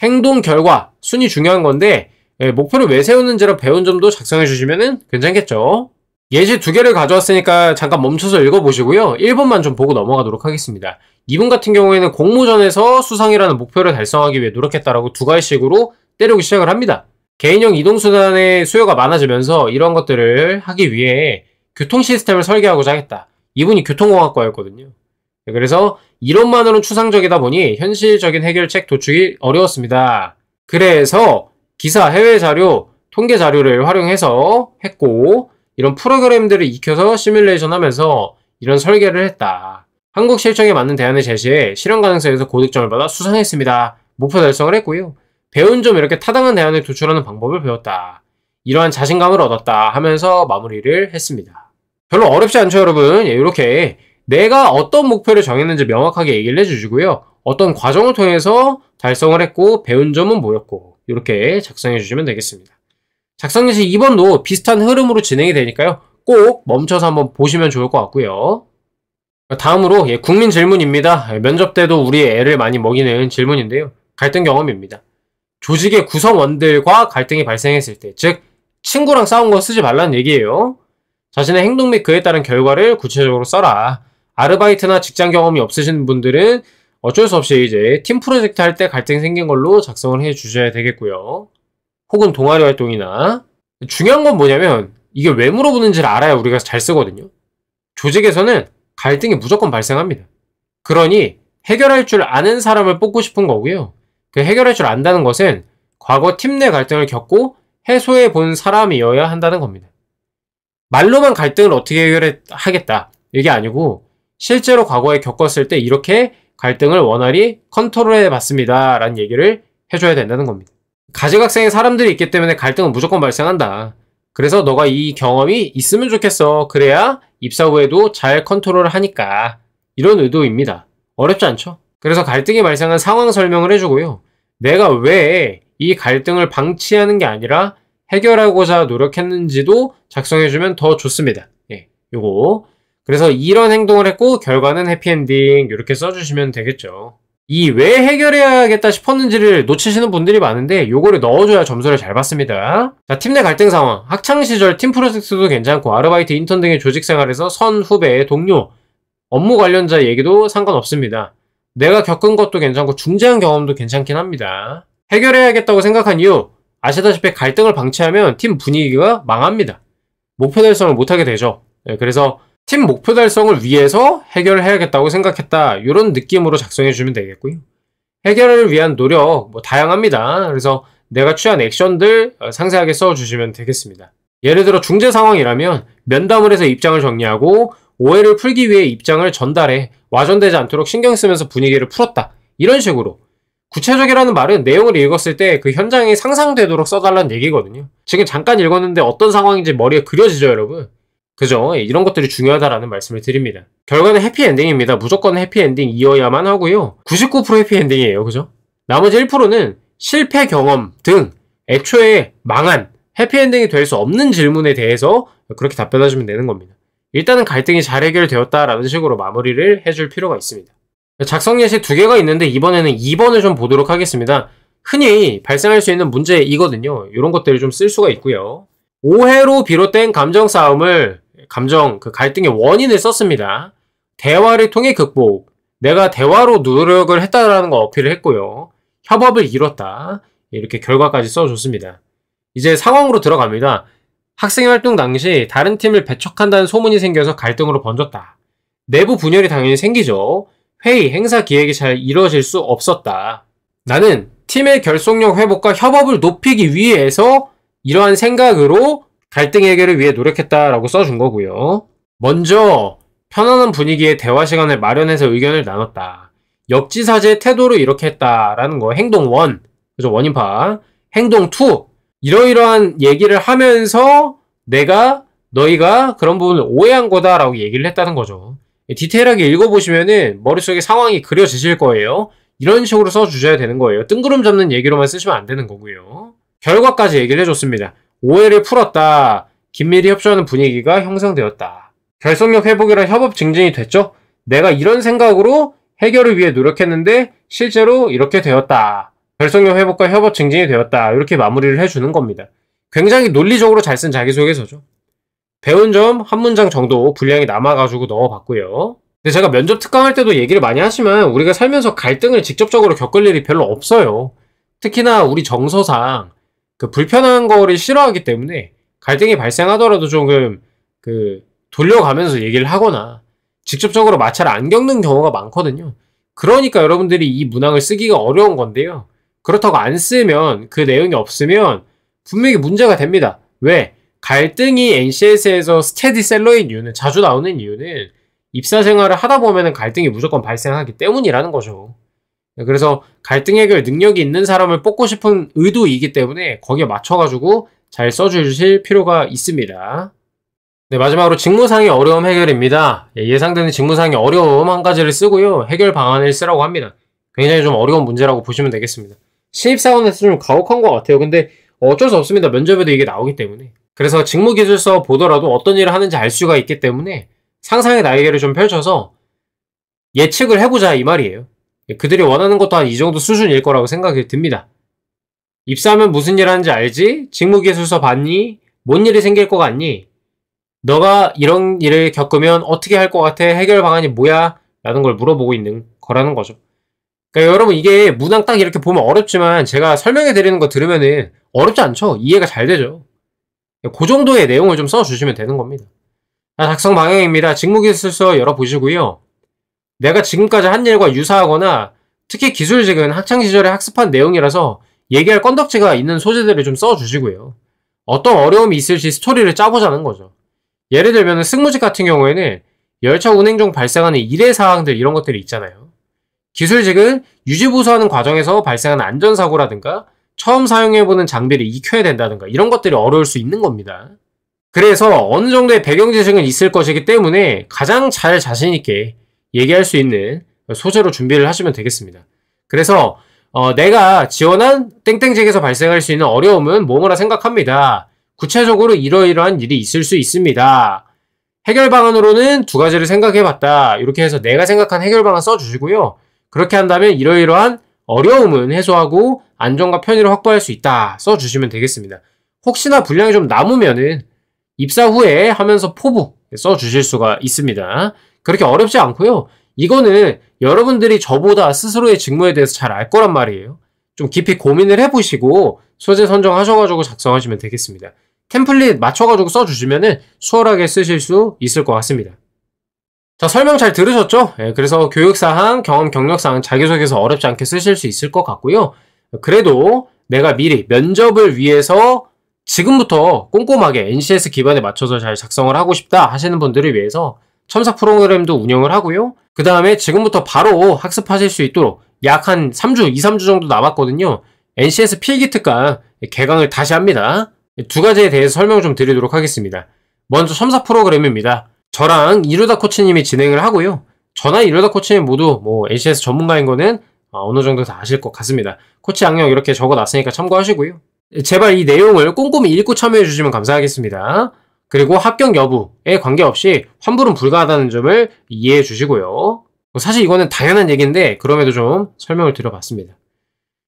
행동, 결과, 순위 중요한 건데 목표를 왜 세웠는지랑 배운 점도 작성해 주시면 괜찮겠죠. 예시 2개를 가져왔으니까 잠깐 멈춰서 읽어보시고요. 1번만 좀 보고 넘어가도록 하겠습니다. 2번 같은 경우에는 공모전에서 수상이라는 목표를 달성하기 위해 노력했다라고 2가지씩으로 때리기 시작을 합니다. 개인형 이동수단의 수요가 많아지면서 이런 것들을 하기 위해 교통 시스템을 설계하고자 하겠다. 이분이 교통공학과였거든요. 그래서 이론만으로는 추상적이다 보니 현실적인 해결책 도출이 어려웠습니다. 그래서 기사, 해외 자료, 통계 자료를 활용해서 했고 이런 프로그램들을 익혀서 시뮬레이션 하면서 이런 설계를 했다. 한국 실정에 맞는 대안을 제시해 실현 가능성에서 고득점을 받아 수상했습니다. 목표 달성을 했고요. 배운 점 이렇게 타당한 대안을 도출하는 방법을 배웠다. 이러한 자신감을 얻었다 하면서 마무리를 했습니다. 별로 어렵지 않죠, 여러분? 이렇게 내가 어떤 목표를 정했는지 명확하게 얘기를 해주시고요. 어떤 과정을 통해서 달성을 했고 배운 점은 뭐였고 이렇게 작성해 주시면 되겠습니다. 작성 예시 2번도 비슷한 흐름으로 진행이 되니까요. 꼭 멈춰서 한번 보시면 좋을 것 같고요. 다음으로 국민 질문입니다. 면접 때도 우리 애를 많이 먹이는 질문인데요. 갈등 경험입니다. 조직의 구성원들과 갈등이 발생했을 때, 즉 친구랑 싸운 거 쓰지 말라는 얘기예요. 자신의 행동 및 그에 따른 결과를 구체적으로 써라. 아르바이트나 직장 경험이 없으신 분들은 어쩔 수 없이 이제 팀 프로젝트 할 때 갈등 생긴 걸로 작성을 해 주셔야 되겠고요. 혹은 동아리 활동이나. 중요한 건 뭐냐면 이게 왜 물어보는지를 알아야 우리가 잘 쓰거든요. 조직에서는 갈등이 무조건 발생합니다. 그러니 해결할 줄 아는 사람을 뽑고 싶은 거고요. 그 해결할 줄 안다는 것은 과거 팀 내 갈등을 겪고 해소해 본 사람이어야 한다는 겁니다. 말로만 갈등을 어떻게 해결하겠다 이게 아니고 실제로 과거에 겪었을 때 이렇게 갈등을 원활히 컨트롤해 봤습니다 라는 얘기를 해줘야 된다는 겁니다. 가지각색의 사람들이 있기 때문에 갈등은 무조건 발생한다. 그래서 너가 이 경험이 있으면 좋겠어. 그래야 입사 후에도 잘 컨트롤을 하니까. 이런 의도입니다. 어렵지 않죠? 그래서 갈등이 발생한 상황 설명을 해주고요. 내가 왜 이 갈등을 방치하는 게 아니라 해결하고자 노력했는지도 작성해주면 더 좋습니다. 요거. 그래서 이런 행동을 했고 결과는 해피엔딩 이렇게 써주시면 되겠죠. 이 왜 해결해야겠다 싶었는지를 놓치시는 분들이 많은데 요거를 넣어줘야 점수를 잘 받습니다. 자, 팀 내 갈등 상황. 학창시절 팀 프로젝트도 괜찮고 아르바이트, 인턴 등의 조직생활에서 선, 후배, 동료, 업무 관련자 얘기도 상관없습니다. 내가 겪은 것도 괜찮고 중재한 경험도 괜찮긴 합니다. 해결해야겠다고 생각한 이유, 아시다시피 갈등을 방치하면 팀 분위기가 망합니다. 목표 달성을 못하게 되죠. 그래서 팀 목표 달성을 위해서 해결을 해야겠다고 생각했다. 이런 느낌으로 작성해주면 되겠고요. 해결을 위한 노력 다양합니다. 그래서 내가 취한 액션들 상세하게 써주시면 되겠습니다. 예를 들어 중재 상황이라면 면담을 해서 입장을 정리하고 오해를 풀기 위해 입장을 전달해 와전되지 않도록 신경 쓰면서 분위기를 풀었다. 이런 식으로. 구체적이라는 말은 내용을 읽었을 때 그 현장이 상상되도록 써달라는 얘기거든요. 지금 잠깐 읽었는데 어떤 상황인지 머리에 그려지죠, 여러분? 그죠? 이런 것들이 중요하다라는 말씀을 드립니다. 결과는 해피엔딩입니다. 무조건 해피엔딩이어야만 하고요. 99% 해피엔딩이에요. 그죠? 나머지 1%는 실패 경험 등 애초에 망한 해피엔딩이 될 수 없는 질문에 대해서 그렇게 답변하시면 되는 겁니다. 일단은 갈등이 잘 해결되었다라는 식으로 마무리를 해줄 필요가 있습니다. 작성 예시 2개가 있는데 이번에는 2번을 좀 보도록 하겠습니다. 흔히 발생할 수 있는 문제이거든요. 이런 것들을 좀 쓸 수가 있고요. 오해로 비롯된 감정 싸움을 갈등의 원인을 썼습니다. 대화를 통해 극복. 내가 대화로 노력을 했다라는 거 어필을 했고요. 협업을 이뤘다. 이렇게 결과까지 써줬습니다. 이제 상황으로 들어갑니다. 학생 활동 당시 다른 팀을 배척한다는 소문이 생겨서 갈등으로 번졌다. 내부 분열이 당연히 생기죠. 회의, 행사 기획이 잘 이루어질 수 없었다. 나는 팀의 결속력 회복과 협업을 높이기 위해서 이러한 생각으로 갈등 해결을 위해 노력했다라고 써준 거고요. 먼저 편안한 분위기의 대화 시간을 마련해서 의견을 나눴다. 역지사지의 태도로 이렇게 했다라는 거. 행동 1, 그죠? 원인파. 행동 2, 이러이러한 얘기를 하면서 너희가 그런 부분을 오해한 거다라고 얘기를 했다는 거죠. 디테일하게 읽어보시면은 머릿속에 상황이 그려지실 거예요. 이런 식으로 써주셔야 되는 거예요. 뜬구름 잡는 얘기로만 쓰시면 안 되는 거고요. 결과까지 얘기를 해줬습니다. 오해를 풀었다. 긴밀히 협조하는 분위기가 형성되었다. 결속력 회복이랑 협업 증진이 됐죠? 내가 이런 생각으로 해결을 위해 노력했는데 실제로 이렇게 되었다. 결속력 회복과 협업 증진이 되었다. 이렇게 마무리를 해주는 겁니다. 굉장히 논리적으로 잘 쓴 자기소개서죠. 배운 점 한 문장 정도 분량이 남아가지고 넣어봤고요. 근데 제가 면접 특강할 때도 얘기를 많이 하지만 우리가 살면서 갈등을 직접적으로 겪을 일이 별로 없어요. 특히나 우리 정서상 불편한 거를 싫어하기 때문에 갈등이 발생하더라도 조금 돌려가면서 얘기를 하거나 직접적으로 마찰을 안 겪는 경우가 많거든요. 그러니까 여러분들이 이 문항을 쓰기가 어려운 건데요. 그렇다고 안 쓰면, 그 내용이 없으면 분명히 문제가 됩니다. 왜? 갈등이 NCS에서 스테디셀러인 이유는, 자주 나오는 이유는 입사 생활을 하다 보면 갈등이 무조건 발생하기 때문이라는 거죠. 그래서 갈등 해결 능력이 있는 사람을 뽑고 싶은 의도이기 때문에 거기에 맞춰가지고 잘 써주실 필요가 있습니다. 네, 마지막으로 직무상의 어려움 해결입니다. 예상되는 직무상의 어려움 한 가지를 쓰고요. 해결 방안을 쓰라고 합니다. 굉장히 좀 어려운 문제라고 보시면 되겠습니다. 신입사원에서 좀 가혹한 것 같아요. 근데 어쩔 수 없습니다. 면접에도 이게 나오기 때문에. 그래서 직무기술서 보더라도 어떤 일을 하는지 알 수가 있기 때문에 상상의 날개를 좀 펼쳐서 예측을 해보자 이 말이에요. 그들이 원하는 것도 한 이 정도 수준일 거라고 생각이 듭니다. 입사하면 무슨 일 하는지 알지? 직무기술서 봤니? 뭔 일이 생길 것 같니? 너가 이런 일을 겪으면 어떻게 할 것 같아? 해결 방안이 뭐야? 라는 걸 물어보고 있는 거라는 거죠. 그러니까 여러분, 이게 문항 딱 이렇게 보면 어렵지만 제가 설명해 드리는 거 들으면은 어렵지 않죠? 이해가 잘 되죠? 그 정도의 내용을 좀 써주시면 되는 겁니다. 작성 방향입니다. 직무기술서 열어보시고요. 내가 지금까지 한 일과 유사하거나 특히 기술직은 학창시절에 학습한 내용이라서 얘기할 건덕지가 있는 소재들을 좀 써주시고요. 어떤 어려움이 있을지 스토리를 짜보자는 거죠. 예를 들면 승무직 같은 경우에는 열차 운행 중 발생하는 일회 사항들, 이런 것들이 있잖아요. 기술직은 유지보수하는 과정에서 발생하는 안전사고라든가 처음 사용해보는 장비를 익혀야 된다든가 이런 것들이 어려울 수 있는 겁니다. 그래서 어느 정도의 배경 지식은 있을 것이기 때문에 가장 잘 자신있게 얘기할 수 있는 소재로 준비를 하시면 되겠습니다. 그래서 내가 지원한 땡땡직에서 발생할 수 있는 어려움은 뭐뭐라 생각합니다. 구체적으로 이러이러한 일이 있을 수 있습니다. 해결 방안으로는 2가지를 생각해봤다. 이렇게 해서 내가 생각한 해결 방안 써주시고요. 그렇게 한다면 이러이러한 어려움은 해소하고 안전과 편의를 확보할 수 있다. 써주시면 되겠습니다. 혹시나 분량이 좀 남으면은 입사 후에 하면서 포부 써주실 수가 있습니다. 그렇게 어렵지 않고요. 이거는 여러분들이 저보다 스스로의 직무에 대해서 잘 알 거란 말이에요. 좀 깊이 고민을 해보시고 소재 선정하셔가지고 작성하시면 되겠습니다. 템플릿 맞춰가지고 써주시면은 수월하게 쓰실 수 있을 것 같습니다. 자, 설명 잘 들으셨죠? 그래서 교육사항, 경험 경력사항, 자기소개서 어렵지 않게 쓰실 수 있을 것 같고요. 그래도 내가 미리 면접을 위해서 지금부터 꼼꼼하게 NCS 기반에 맞춰서 잘 작성을 하고 싶다 하시는 분들을 위해서 첨삭 프로그램도 운영을 하고요. 그 다음에 지금부터 바로 학습하실 수 있도록 약 한 3주, 2, 3주 정도 남았거든요. NCS 필기 특강 개강을 다시 합니다. 두 가지에 대해서 설명 좀 드리도록 하겠습니다. 먼저 첨삭 프로그램입니다. 저랑 이루다 코치님이 진행을 하고요. 저나 이루다 코치님 모두 NCS 전문가인 거는 어느 정도 다 아실 것 같습니다. 코치 악력 이렇게 적어놨으니까 참고하시고요. 제발 이 내용을 꼼꼼히 읽고 참여해 주시면 감사하겠습니다. 그리고 합격 여부에 관계없이 환불은 불가하다는 점을 이해해 주시고요. 사실 이거는 당연한 얘기인데 그럼에도 좀 설명을 드려봤습니다.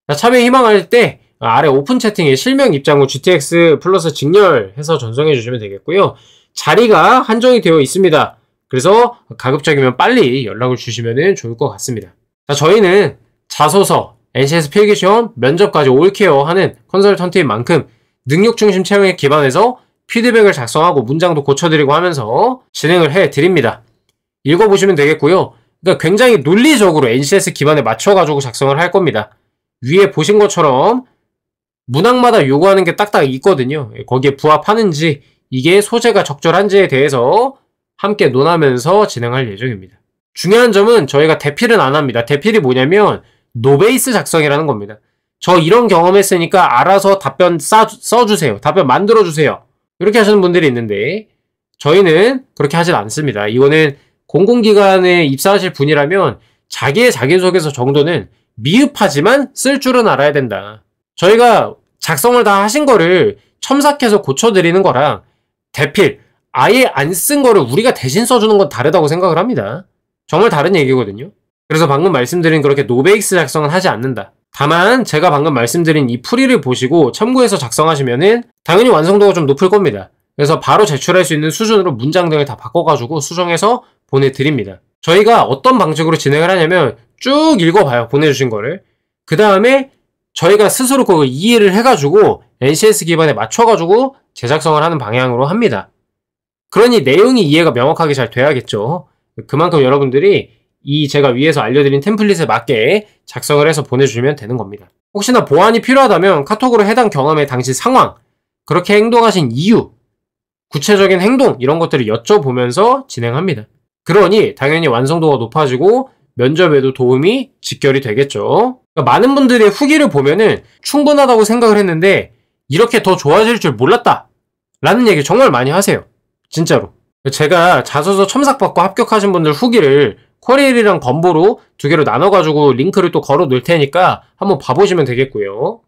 자, 참여 희망할 때 아래 오픈 채팅에 실명 입장 후 GTX 플러스 직렬해서 전송해 주시면 되겠고요. 자리가 한정이 되어 있습니다. 그래서 가급적이면 빨리 연락을 주시면 좋을 것 같습니다. 자, 저희는 자소서, NCS 필기시험, 면접까지 올케어 하는 컨설턴트인 만큼 능력 중심 채용에 기반해서 피드백을 작성하고 문장도 고쳐드리고 하면서 진행을 해드립니다. 읽어보시면 되겠고요. 그러니까 굉장히 논리적으로 NCS 기반에 맞춰가지고 작성을 할 겁니다. 위에 보신 것처럼 문항마다 요구하는 게 딱딱 있거든요. 거기에 부합하는지 이게 소재가 적절한지에 대해서 함께 논하면서 진행할 예정입니다. 중요한 점은 저희가 대필은 안 합니다. 대필이 뭐냐면 노베이스 작성이라는 겁니다. 저 이런 경험했으니까 알아서 답변 써주세요. 답변 만들어주세요. 이렇게 하시는 분들이 있는데 저희는 그렇게 하진 않습니다. 이거는 공공기관에 입사하실 분이라면 자기의 자기소개서 정도는 미흡하지만 쓸 줄은 알아야 된다. 저희가 작성을 다 하신 거를 첨삭해서 고쳐드리는 거랑 대필, 아예 안 쓴 거를 우리가 대신 써주는 건 다르다고 생각을 합니다. 정말 다른 얘기거든요. 그래서 방금 말씀드린 그렇게 노베이스 작성은 하지 않는다. 다만 제가 방금 말씀드린 이 풀이를 보시고 참고해서 작성하시면은 당연히 완성도가 좀 높을 겁니다. 그래서 바로 제출할 수 있는 수준으로 문장 등을 다 바꿔가지고 수정해서 보내드립니다. 저희가 어떤 방식으로 진행을 하냐면 쭉 읽어봐요. 보내주신 거를. 그 다음에 저희가 스스로 그걸 이해를 해가지고 NCS 기반에 맞춰가지고 제작성을 하는 방향으로 합니다. 그러니 내용이 이해가 명확하게 잘 돼야겠죠. 그만큼 여러분들이 이 제가 위에서 알려드린 템플릿에 맞게 작성을 해서 보내주시면 되는 겁니다. 혹시나 보완이 필요하다면 카톡으로 해당 경험의 당시 상황, 그렇게 행동하신 이유, 구체적인 행동 이런 것들을 여쭤보면서 진행합니다. 그러니 당연히 완성도가 높아지고 면접에도 도움이 직결이 되겠죠. 그러니까 많은 분들의 후기를 보면은 충분하다고 생각을 했는데 이렇게 더 좋아질 줄 몰랐다 라는 얘기 정말 많이 하세요. 진짜로. 제가 자소서 첨삭받고 합격하신 분들 후기를 쿼리얼이랑 건보로 두 개로 나눠가지고 링크를 또 걸어 놓을 테니까 한번 봐보시면 되겠고요.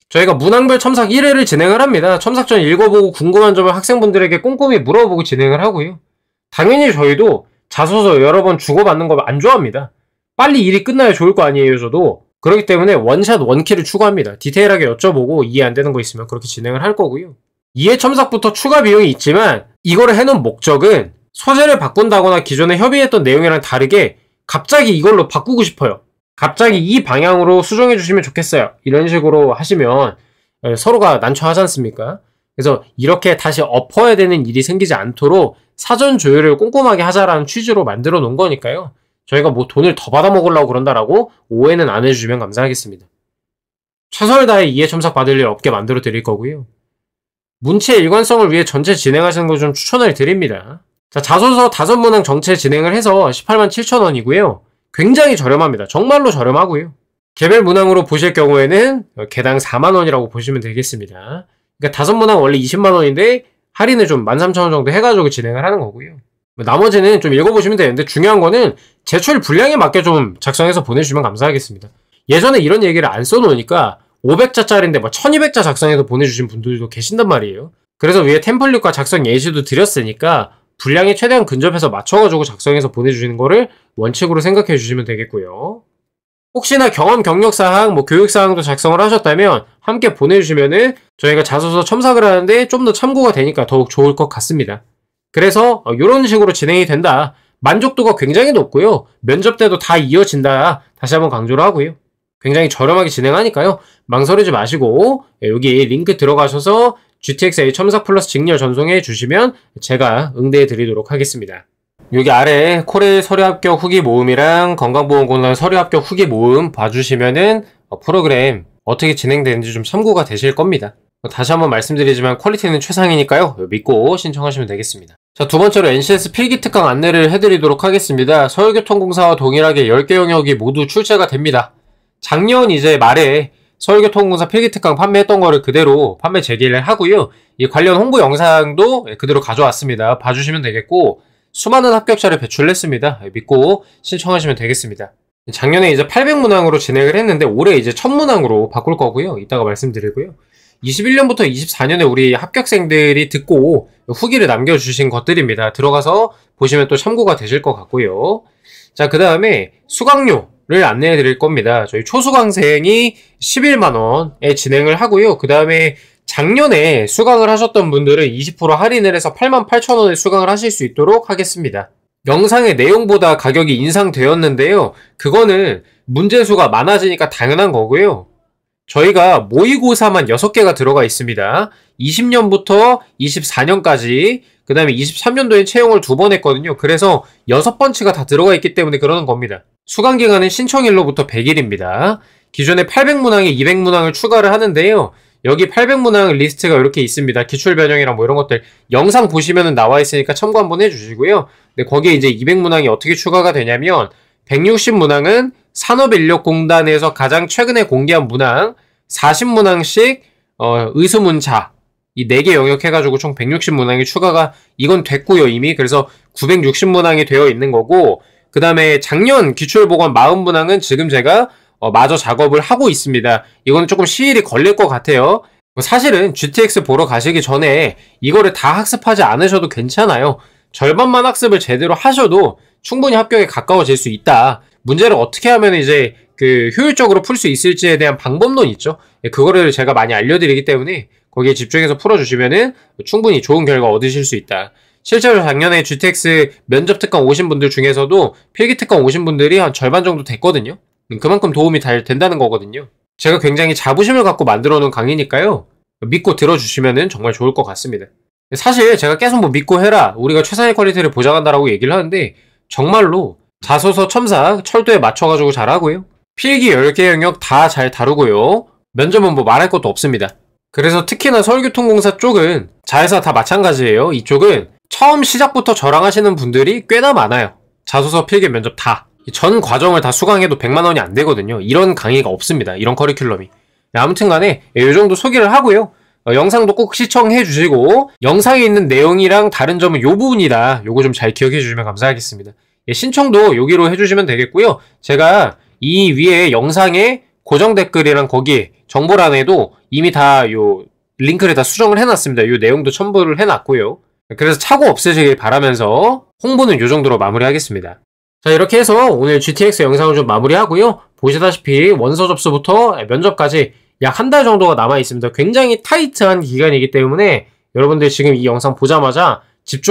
저희가 문항별 첨삭 1회를 진행을 합니다. 첨삭 전 읽어보고 궁금한 점을 학생분들에게 꼼꼼히 물어보고 진행을 하고요. 당연히 저희도 자소서 여러 번 주고받는 거 안 좋아합니다. 빨리 일이 끝나야 좋을 거 아니에요, 저도. 그렇기 때문에 원샷 원키를 추구합니다. 디테일하게 여쭤보고 이해 안 되는 거 있으면 그렇게 진행을 할 거고요. 이해 첨삭부터 추가 비용이 있지만 이거를 해놓은 목적은 소재를 바꾼다거나 기존에 협의했던 내용이랑 다르게 갑자기 이걸로 바꾸고 싶어요. 갑자기 이 방향으로 수정해 주시면 좋겠어요. 이런 식으로 하시면 서로가 난처하지 않습니까? 그래서 이렇게 다시 엎어야 되는 일이 생기지 않도록 사전 조율을 꼼꼼하게 하자라는 취지로 만들어 놓은 거니까요. 저희가 뭐 돈을 더 받아 먹으려고 그런다라고 오해는 안 해주시면 감사하겠습니다. 최선을 다해 이해 첨삭 받을 일 없게 만들어 드릴 거고요. 문체의 일관성을 위해 전체 진행하시는 거 좀 추천을 드립니다. 자, 자소서 5문항 전체 진행을 해서 187,000원이고요. 굉장히 저렴합니다. 정말로 저렴하고요. 개별 문항으로 보실 경우에는 개당 4만원이라고 보시면 되겠습니다. 그러니까 5문항 원래 20만원인데 할인을 좀 13,000원 정도 해가지고 진행을 하는 거고요. 나머지는 좀 읽어보시면 되는데 중요한 거는 제출 분량에 맞게 좀 작성해서 보내주시면 감사하겠습니다. 예전에 이런 얘기를 안 써놓으니까 500자짜리인데 뭐 1200자 작성해서 보내주신 분들도 계신단 말이에요. 그래서 위에 템플릿과 작성 예시도 드렸으니까 분량에 최대한 근접해서 맞춰가지고 작성해서 보내주시는 거를 원칙으로 생각해 주시면 되겠고요. 혹시나 경험 경력사항, 교육사항도 작성을 하셨다면 함께 보내주시면은 저희가 자소서 첨삭을 하는데 좀 더 참고가 되니까 더욱 좋을 것 같습니다. 그래서 이런 식으로 진행이 된다. 만족도가 굉장히 높고요. 면접 때도 다 이어진다. 다시 한번 강조를 하고요. 굉장히 저렴하게 진행하니까요. 망설이지 마시고 여기 링크 들어가셔서 GTX-A 첨삭 플러스 직렬 전송해 주시면 제가 응대해 드리도록 하겠습니다. 여기 아래 코레일 서류 합격 후기 모음이랑 건강보험공단 서류 합격 후기 모음 봐주시면은 프로그램 어떻게 진행되는지 좀 참고가 되실 겁니다. 다시 한번 말씀드리지만 퀄리티는 최상이니까요. 믿고 신청하시면 되겠습니다. 자, 두 번째로 NCS 필기 특강 안내를 해드리도록 하겠습니다. 서울교통공사와 동일하게 10개 영역이 모두 출제가 됩니다. 작년 이제 말에 서울교통공사 필기특강 판매했던 거를 그대로 판매 재개를 하고요. 이 관련 홍보 영상도 그대로 가져왔습니다. 봐주시면 되겠고 수많은 합격자를 배출했습니다. 믿고 신청하시면 되겠습니다. 작년에 이제 800문항으로 진행을 했는데 올해 이제 1000문항으로 바꿀 거고요. 이따가 말씀드리고요. 21년부터 24년에 우리 합격생들이 듣고 후기를 남겨주신 것들입니다. 들어가서 보시면 또 참고가 되실 것 같고요. 자, 그 다음에 수강료를 안내해 드릴 겁니다. 저희 초수강생이 11만원에 진행을 하고요. 그 다음에 작년에 수강을 하셨던 분들은 20% 할인을 해서 88,000원에 수강을 하실 수 있도록 하겠습니다. 영상의 내용보다 가격이 인상되었는데요. 그거는 문제수가 많아지니까 당연한 거고요. 저희가 모의고사만 6개가 들어가 있습니다. 20년부터 24년까지 그 다음에 23년도에 채용을 2번 했거든요. 그래서 6번치가 다 들어가 있기 때문에 그러는 겁니다. 수강기간은 신청일로부터 100일입니다. 기존에 800문항에 200문항을 추가를 하는데요. 여기 800문항 리스트가 이렇게 있습니다. 기출변형이랑 뭐 이런 것들 영상 보시면 나와 있으니까 참고 한번 해주시고요. 근데 거기에 이제 200문항이 어떻게 추가가 되냐면 160문항은 산업인력공단에서 가장 최근에 공개한 문항 40문항씩 의수문자 이 4개 영역 해가지고 총 160문항이 추가가 이건 됐고요 이미. 그래서 960문항이 되어 있는 거고 그 다음에 작년 기출보건 40문항은 지금 제가 마저 작업을 하고 있습니다. 이거는 조금 시일이 걸릴 것 같아요. 사실은 GTX 보러 가시기 전에 이거를 다 학습하지 않으셔도 괜찮아요. 절반만 학습을 제대로 하셔도 충분히 합격에 가까워질 수 있다. 문제를 어떻게 하면 이제 효율적으로 풀 수 있을지에 대한 방법론 있죠. 그거를 제가 많이 알려드리기 때문에 거기에 집중해서 풀어주시면은 충분히 좋은 결과 얻으실 수 있다. 실제로 작년에 GTX 면접 특강 오신 분들 중에서도 필기 특강 오신 분들이 한 절반 정도 됐거든요. 그만큼 도움이 된다는 거거든요. 제가 굉장히 자부심을 갖고 만들어 놓은 강의니까요. 믿고 들어주시면 정말 좋을 것 같습니다. 사실 제가 계속 뭐 믿고 해라, 우리가 최상의 퀄리티를 보장한다라고 얘기를 하는데 정말로 자소서 첨삭 철도에 맞춰가지고 잘하고요. 필기 10개 영역 다 잘 다루고요. 면접은 뭐 말할 것도 없습니다. 그래서 특히나 서울교통공사 쪽은 자회사 다 마찬가지예요. 이쪽은 처음 시작부터 저랑 하시는 분들이 꽤나 많아요. 자소서 필기 면접 다. 전 과정을 다 수강해도 100만원이 안 되거든요. 이런 강의가 없습니다. 이런 커리큘럼이. 아무튼 간에 이 정도 소개를 하고요. 영상도 꼭 시청해 주시고 영상에 있는 내용이랑 다른 점은 요 부분이다. 요거 좀 잘 기억해 주시면 감사하겠습니다. 신청도 여기로 해주시면 되겠고요. 제가 이 위에 영상에 고정 댓글이랑 거기에 정보란에도 이미 다 요 링크를 다 수정을 해놨습니다. 요 내용도 첨부를 해놨고요. 그래서 착오 없으시길 바라면서 홍보는 요 정도로 마무리하겠습니다. 자, 이렇게 해서 오늘 GTX 영상을 좀 마무리하고요. 보시다시피 원서 접수부터 면접까지 약 한 달 정도가 남아 있습니다. 굉장히 타이트한 기간이기 때문에 여러분들 지금 이 영상 보자마자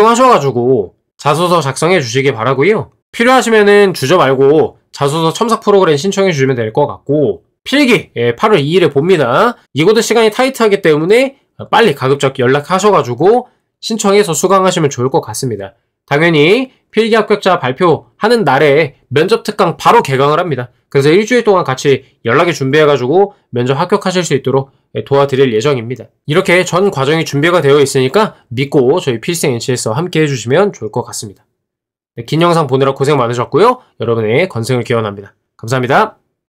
집중하셔가지고 자소서 작성해 주시기 바라고요. 필요하시면은 주저 말고 자소서 첨삭 프로그램 신청해 주시면 될 것 같고 필기 8월 2일에 봅니다. 이것도 시간이 타이트하기 때문에 빨리 가급적 연락하셔가지고 신청해서 수강하시면 좋을 것 같습니다. 당연히 필기 합격자 발표하는 날에 면접 특강 바로 개강을 합니다. 그래서 일주일 동안 같이 연락이 준비해가지고 면접 합격하실 수 있도록 도와드릴 예정입니다. 이렇게 전 과정이 준비가 되어 있으니까 믿고 저희 필생 NCS와 함께 해주시면 좋을 것 같습니다. 긴 영상 보느라 고생 많으셨고요. 여러분의 건승을 기원합니다. 감사합니다.